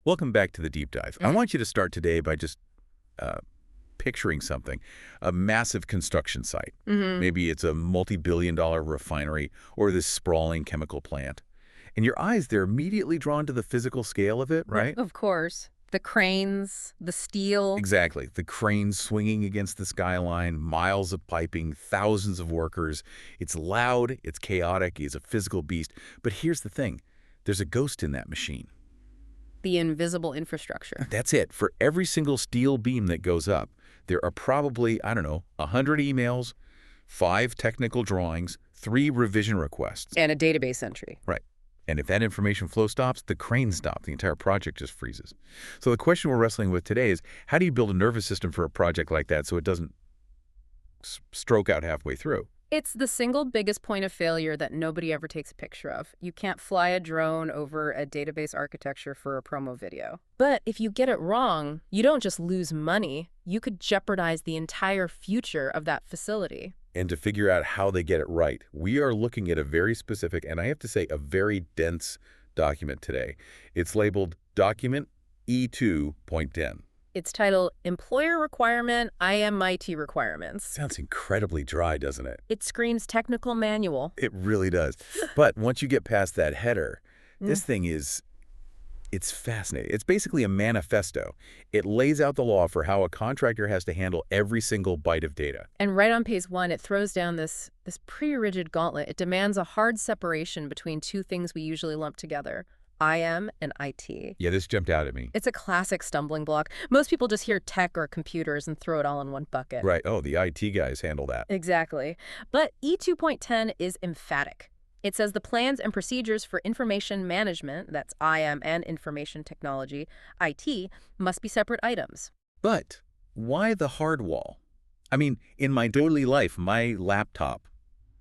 Welcome back to the deep dive. I want you to start today by just picturing something, a massive construction site. Maybe it's a multi-billion-dollar refinery or this sprawling chemical plant. And your eyes, they're immediately drawn to the physical scale of it, right? Of course. The cranes, the steel. Exactly. The cranes swinging against the skyline, miles of piping, thousands of workers. It's loud, it's chaotic, it's a physical beast. But here's the thing. There's a ghost in that machine. The invisible infrastructure. That's it. For every single steel beam that goes up, there are probably, I don't know, 100 emails, 5 technical drawings, 3 revision requests. And a database entry. Right. And if that information flow stops, the cranes stop. The entire project just freezes. So the question we're wrestling with today is, how do you build a nervous system for a project like that so it doesn't stroke out halfway through? It's the single biggest point of failure that nobody ever takes a picture of. You can't fly a drone over a database architecture for a promo video. But if you get it wrong, you don't just lose money, you could jeopardize the entire future of that facility. And to figure out how they get it right, we are looking at a very specific, and I have to say, a very dense document today. It's labeled Document E2.10. It's titled Employer Requirement IMIT Requirements. Sounds incredibly dry, doesn't it? It screams technical manual. It really does. But once you get past that header, this thing it's fascinating. It's basically a manifesto. It lays out the law for how a contractor has to handle every single byte of data. And right on page 1, it throws down this pretty rigid gauntlet. It demands a hard separation between two things we usually lump together. IM and IT. Yeah, this jumped out at me. It's a classic stumbling block. Most people just hear tech or computers and throw it all in one bucket. Right. Oh, the IT guys handle that. Exactly. But E2.10 is emphatic. It says the plans and procedures for information management, that's IM and information technology, IT, must be separate items. But why the hard wall? I mean, in my daily life, my laptop,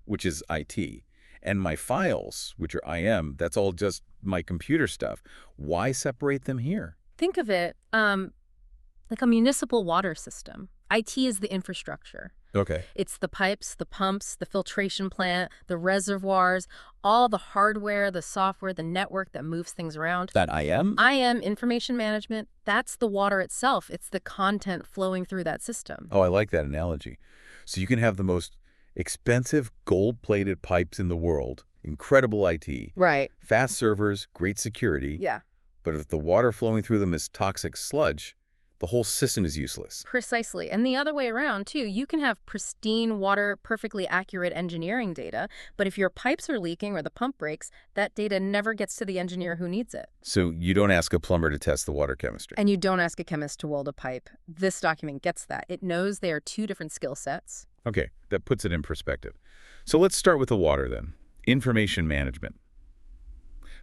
which is IT, and my files, which are IM, that's all just my computer stuff. Why separate them here? Think of it like a municipal water system. IT is the infrastructure. Okay. It's the pipes, the pumps, the filtration plant, the reservoirs, all the hardware, the software, the network that moves things around. That IM? IM, information management, that's the water itself. It's the content flowing through that system. Oh, I like that analogy. So you can have the most expensive gold-plated pipes in the world, incredible IT, Right. fast servers, great security. Yeah. But if the water flowing through them is toxic sludge, the whole system is useless. Precisely. And the other way around, too. You can have pristine water, perfectly accurate engineering data, but if your pipes are leaking or the pump breaks, that data never gets to the engineer who needs it. So you don't ask a plumber to test the water chemistry. And you don't ask a chemist to weld a pipe. This document gets that. It knows they are two different skill sets. Okay, that puts it in perspective. So let's start with the water then. Information management.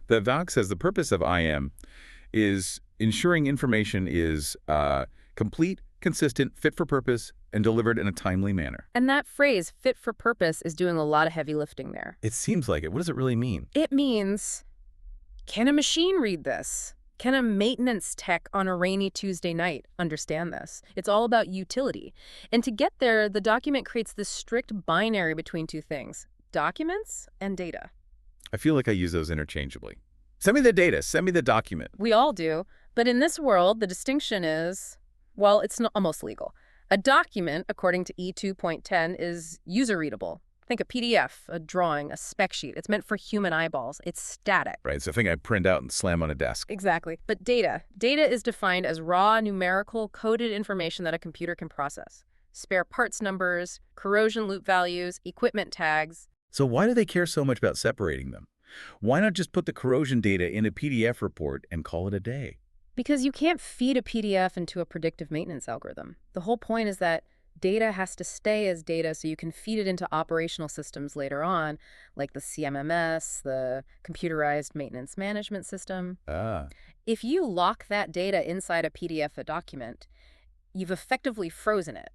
The VAC says the purpose of IM is ensuring information is complete, consistent, fit for purpose, and delivered in a timely manner. And that phrase, fit for purpose, is doing a lot of heavy lifting there. It seems like it. What does it really mean? It means, can a machine read this? Can a maintenance tech on a rainy Tuesday night understand this? It's all about utility. And to get there, the document creates this strict binary between two things, documents and data. I feel like I use those interchangeably. Send me the data. Send me the document. We all do. But in this world, the distinction is, well, it's not almost legal. A document, according to E2.10, is user-readable. Think a PDF, a drawing, a spec sheet. It's meant for human eyeballs. It's static. Right, it's a thing I print out and slam on a desk. Exactly. But data is defined as raw, numerical, coded information that a computer can process. Spare parts numbers, corrosion loop values, equipment tags. So why do they care so much about separating them? Why not just put the corrosion data in a PDF report and call it a day? Because you can't feed a PDF into a predictive maintenance algorithm. The whole point is that data has to stay as data so you can feed it into operational systems later on, like the CMMS, the computerized maintenance management system. If you lock that data inside a PDF, a document, you've effectively frozen it.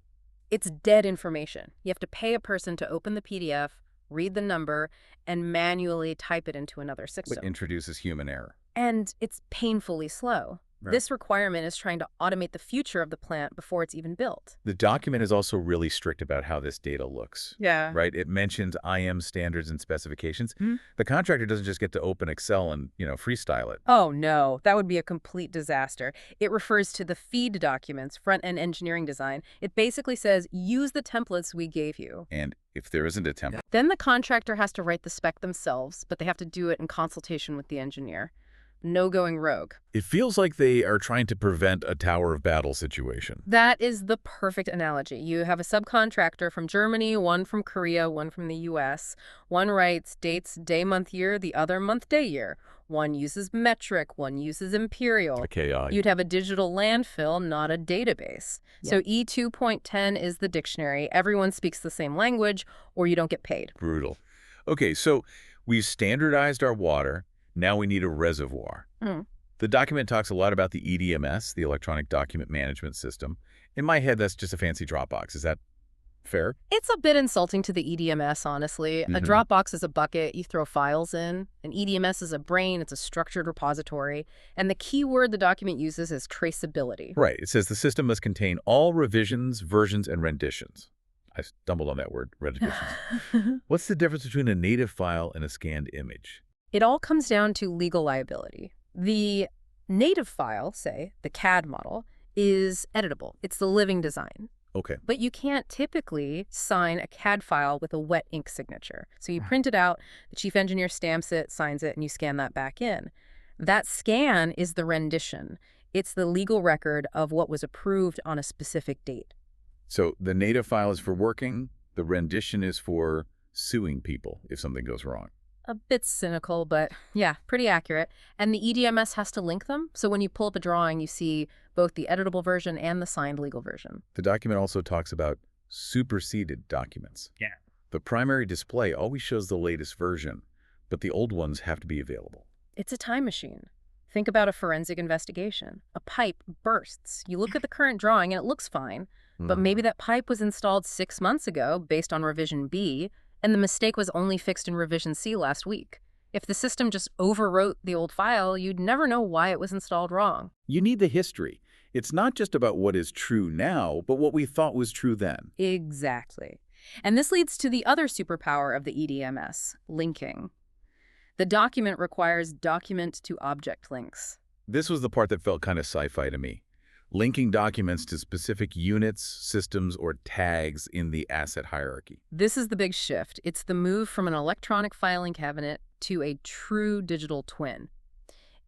It's dead information. You have to pay a person to open the PDF, read the number, and manually type it into another system. Which introduces human error. And it's painfully slow. Right. This requirement is trying to automate the future of the plant before it's even built. The document is also really strict about how this data looks. Yeah. Right? It mentions IM standards and specifications. The contractor doesn't just get to open Excel and, freestyle it. Oh, no, that would be a complete disaster. It refers to the FEED documents, front-end engineering design. It basically says, use the templates we gave you. And if there isn't a template, Then the contractor has to write the spec themselves, but they have to do it in consultation with the engineer. No going rogue. it feels like they are trying to prevent a Tower of Babel situation. That is the perfect analogy. You have a subcontractor from Germany, one from Korea, one from the US. One writes dates day, month, year, the other month, day, year. One uses metric, one uses imperial. Okay, You'd have a digital landfill, not a database. So E2.10 is the dictionary. Everyone speaks the same language, or you don't get paid. brutal. Okay, so we've standardized our water. Now we need a reservoir. The document talks a lot about the EDMS, the Electronic Document Management System. In my head, that's just a fancy Dropbox. Is that fair? It's a bit insulting to the EDMS, honestly. A Dropbox is a bucket you throw files in. An EDMS is a brain. It's a structured repository. And the key word the document uses is traceability. Right. It says the system must contain all revisions, versions, and renditions. I stumbled on that word, renditions. What's the difference between a native file and a scanned image? It all comes down to legal liability. The native file, say, the CAD model, is editable. It's the living design. Okay. But you can't typically sign a CAD file with a wet ink signature. So you print it out, the chief engineer stamps it, signs it, and you scan that back in. That scan is the rendition. It's the legal record of what was approved on a specific date. So the native file is for working. The rendition is for suing people if something goes wrong. A bit cynical, but yeah, pretty accurate. And the EDMS has to link them. So when you pull up a drawing, you see both the editable version and the signed legal version. The document also talks about superseded documents. Yeah. The primary display always shows the latest version, but the old ones have to be available. It's a time machine. Think about a forensic investigation. A pipe bursts. You look at the current drawing and it looks fine, but maybe that pipe was installed 6 months ago based on revision B, and the mistake was only fixed in revision C last week. If the system just overwrote the old file, you'd never know why it was installed wrong. You need the history. It's not just about what is true now, but what we thought was true then. Exactly. And this leads to the other superpower of the EDMS, linking. The document requires document-to-object links. This was the part that felt kind of sci-fi to me. Linking documents to specific units, systems, or tags in the asset hierarchy. This is the big shift. It's the move from an electronic filing cabinet to a true digital twin.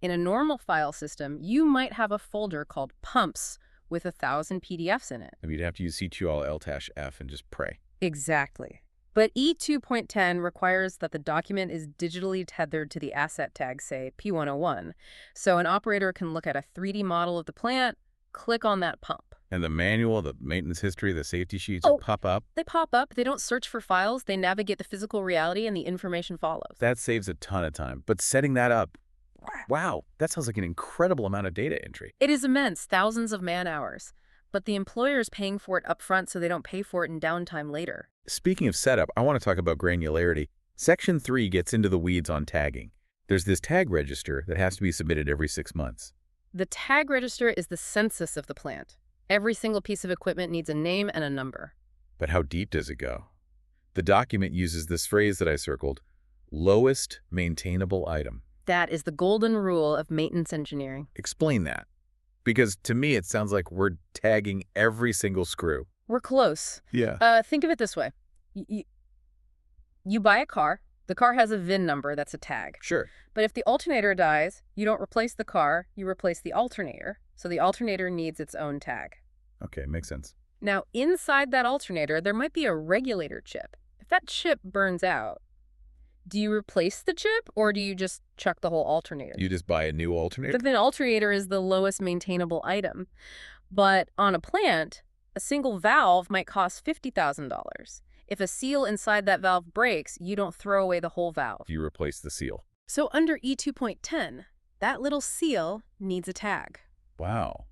In a normal file system, you might have a folder called pumps with 1,000 PDFs in it. I mean, you'd have to use CTRL-F and just pray. Exactly. But E2.10 requires that the document is digitally tethered to the asset tag, say P101. So an operator can look at a 3D model of the plant, click on that pump. And the manual, the maintenance history, the safety sheets pop up. They pop up. They don't search for files. They navigate the physical reality and the information follows. That saves a ton of time. But setting that up, wow, that sounds like an incredible amount of data entry. It is immense, thousands of man-hours. But the employer is paying for it up front so they don't pay for it in downtime later. Speaking of setup, I want to talk about granularity. Section 3 gets into the weeds on tagging. There's this tag register that has to be submitted every 6 months. The tag register is the census of the plant. Every single piece of equipment needs a name and a number. But how deep does it go? The document uses this phrase that I circled, lowest maintainable item. That is the golden rule of maintenance engineering. Explain that. Because to me, it sounds like we're tagging every single screw. We're close. Yeah. Think of it this way. You buy a car. The car has a VIN number that's a tag. Sure. But if the alternator dies, you don't replace the car, you replace the alternator. So the alternator needs its own tag. Okay, makes sense. Now, inside that alternator, there might be a regulator chip. If that chip burns out, do you replace the chip or do you just chuck the whole alternator? You just buy a new alternator? The alternator is the lowest maintainable item. But on a plant, a single valve might cost $50,000. If a seal inside that valve breaks, you don't throw away the whole valve. You replace the seal. So under E2.10, that little seal needs a tag. Wow.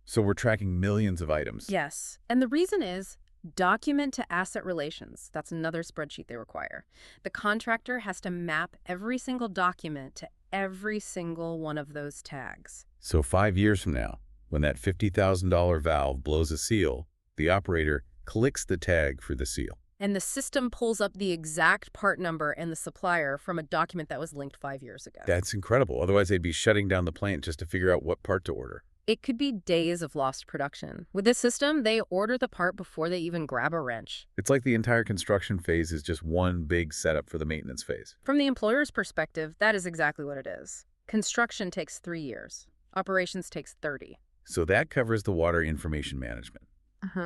So we're tracking millions of items. Yes. And the reason is document to asset relations. That's another spreadsheet they require. The contractor has to map every single document to every single one of those tags. So 5 years from now, when that $50,000 valve blows a seal, the operator clicks the tag for the seal. And the system pulls up the exact part number and the supplier from a document that was linked 5 years ago. That's incredible. Otherwise, they'd be shutting down the plant just to figure out what part to order. It could be days of lost production. With this system, they order the part before they even grab a wrench. It's like the entire construction phase is just one big setup for the maintenance phase. From the employer's perspective, that is exactly what it is. Construction takes 3 years. Operations takes 30. So that covers the water information management.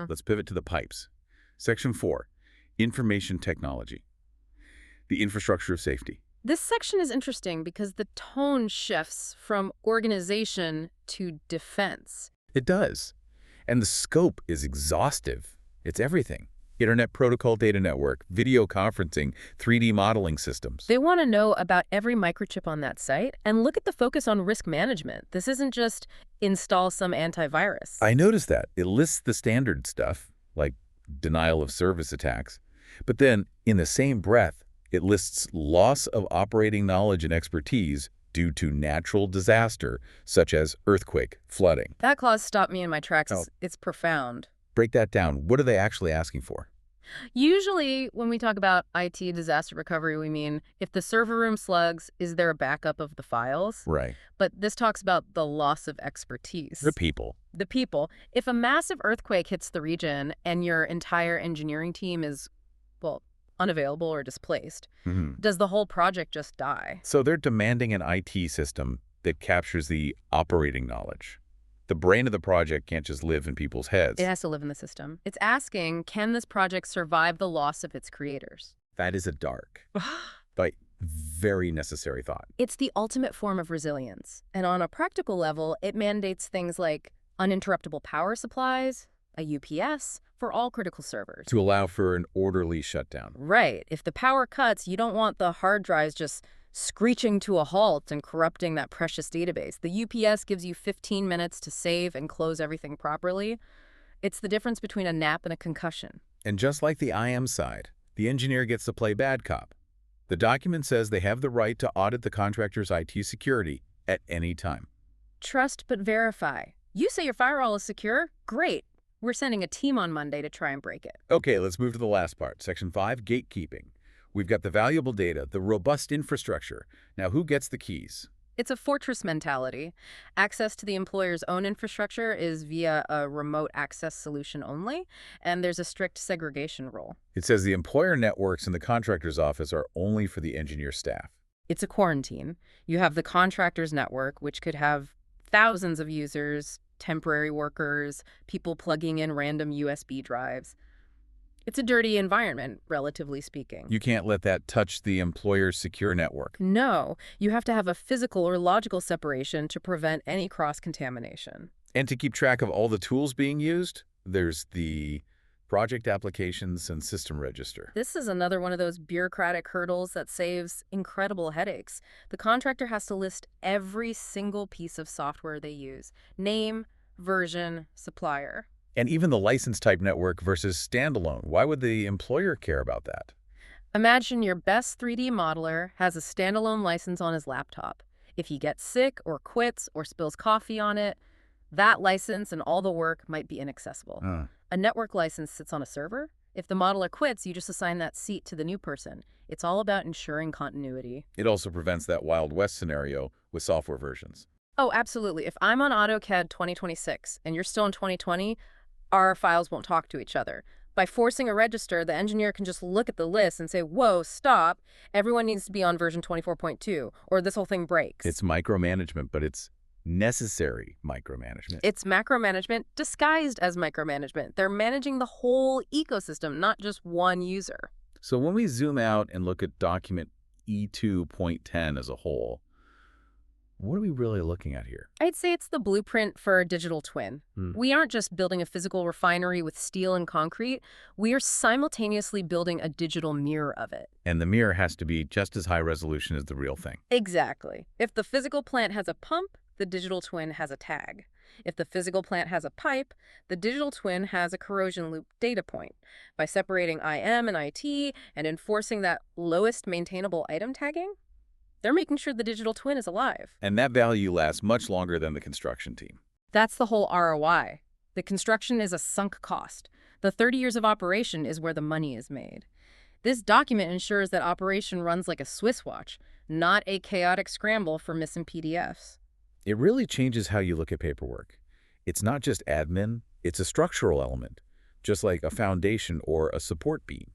Let's pivot to the pipes. Section 4, information technology. The infrastructure of safety. This section is interesting because the tone shifts from organization to defense. It does. And the scope is exhaustive. It's everything. Internet Protocol Data Network, video conferencing, 3D modeling systems. They want to know about every microchip on that site and look at the focus on risk management. This isn't just install some antivirus. I noticed that. It lists the standard stuff, like denial of service attacks. But then, in the same breath, it lists loss of operating knowledge and expertise due to natural disaster, such as earthquake, flooding. That clause stopped me in my tracks. Oh. It's profound. Break that down. What are they actually asking for? Usually, when we talk about IT disaster recovery, we mean if the server room slugs, is there a backup of the files? Right. But this talks about the loss of expertise. The people. The people. If a massive earthquake hits the region and your entire engineering team is, well, unavailable or displaced, does the whole project just die? So they're demanding an IT system that captures the operating knowledge. The brain of the project can't just live in people's heads. It has to live in the system. It's asking, can this project survive the loss of its creators? That is a dark, but very necessary thought. It's the ultimate form of resilience. And on a practical level, it mandates things like uninterruptible power supplies, a UPS, for all critical servers. To allow for an orderly shutdown. Right. If the power cuts, you don't want the hard drives just screeching to a halt and corrupting that precious database. The UPS gives you 15 minutes to save and close everything properly. It's the difference between a nap and a concussion. And just like the IM side, the engineer gets to play bad cop. The document says they have the right to audit the contractor's IT security at any time. Trust but verify. You say your firewall is secure? Great. We're sending a team on Monday to try and break it. Okay, let's move to the last part. Section 5, gatekeeping. We've got the valuable data, the robust infrastructure. Now, who gets the keys? It's a fortress mentality. Access to the employer's own infrastructure is via a remote access solution only, and there's a strict segregation rule. It says the employer networks in the contractor's office are only for the engineer staff. It's a quarantine. You have the contractor's network, which could have thousands of users, temporary workers, people plugging in random USB drives. It's a dirty environment, relatively speaking. You can't let that touch the employer's secure network. No, you have to have a physical or logical separation to prevent any cross-contamination. And to keep track of all the tools being used, there's the project applications and system register. This is another one of those bureaucratic hurdles that saves incredible headaches. The contractor has to list every single piece of software they use. Name, version, supplier. And even the license type network versus standalone. Why would the employer care about that? Imagine your best 3D modeler has a standalone license on his laptop. If he gets sick or quits or spills coffee on it, that license and all the work might be inaccessible. A network license sits on a server. If the modeler quits, you just assign that seat to the new person. It's all about ensuring continuity. It also prevents that Wild West scenario with software versions. Oh, absolutely. If I'm on AutoCAD 2026 and you're still in 2020, our files won't talk to each other. By forcing a register, the engineer can just look at the list and say, whoa, stop, everyone needs to be on version 24.2, or this whole thing breaks. It's micromanagement, but it's necessary micromanagement. It's macromanagement disguised as micromanagement. They're managing the whole ecosystem, not just one user. So when we zoom out and look at document E2.10 as a whole, what are we really looking at here? I'd say it's the blueprint for a digital twin. We aren't just building a physical refinery with steel and concrete. We are simultaneously building a digital mirror of it. And the mirror has to be just as high resolution as the real thing. Exactly. If the physical plant has a pump, the digital twin has a tag. If the physical plant has a pipe, the digital twin has a corrosion loop data point. By separating IM and IT and enforcing that lowest maintainable item tagging, They're making sure the digital twin is alive. And that value lasts much longer than the construction team. That's the whole ROI. The construction is a sunk cost. The 30 years of operation is where the money is made. This document ensures that operation runs like a Swiss watch, not a chaotic scramble for missing PDFs. It really changes how you look at paperwork. It's not just admin, it's a structural element, just like a foundation or a support beam.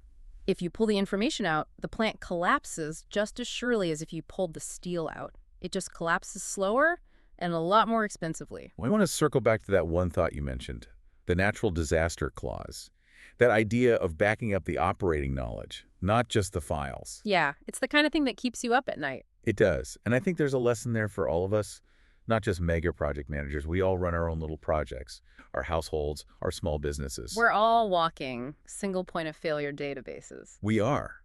If you pull the information out, the plant collapses just as surely as if you pulled the steel out. It just collapses slower and a lot more expensively. I want to circle back to that one thought you mentioned, the natural disaster clause. That idea of backing up the operating knowledge, not just the files. Yeah, it's the kind of thing that keeps you up at night. It does. And I think there's a lesson there for all of us, not just mega project managers. We all run our own little projects, our households, our small businesses. We're all walking single point of failure databases. We are.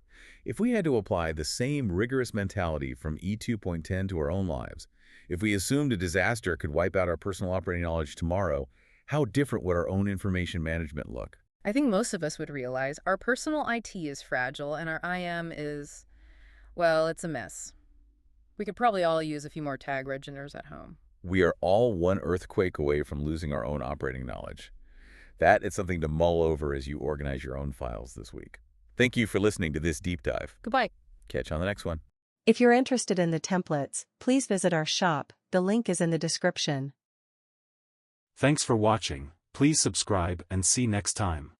If we had to apply the same rigorous mentality from E2.10 to our own lives, if we assumed a disaster could wipe out our personal operating knowledge tomorrow, how different would our own information management look? I think most of us would realize our personal IT is fragile and our IM is, well, it's a mess. We could probably all use a few more tag reginers at home. We are all one earthquake away from losing our own operating knowledge. That is something to mull over as you organize your own files this week. Thank you for listening to this deep dive. Goodbye. Catch you on the next one. If you're interested in the templates, please visit our shop. The link is in the description. Thanks for watching. Please subscribe and see next time.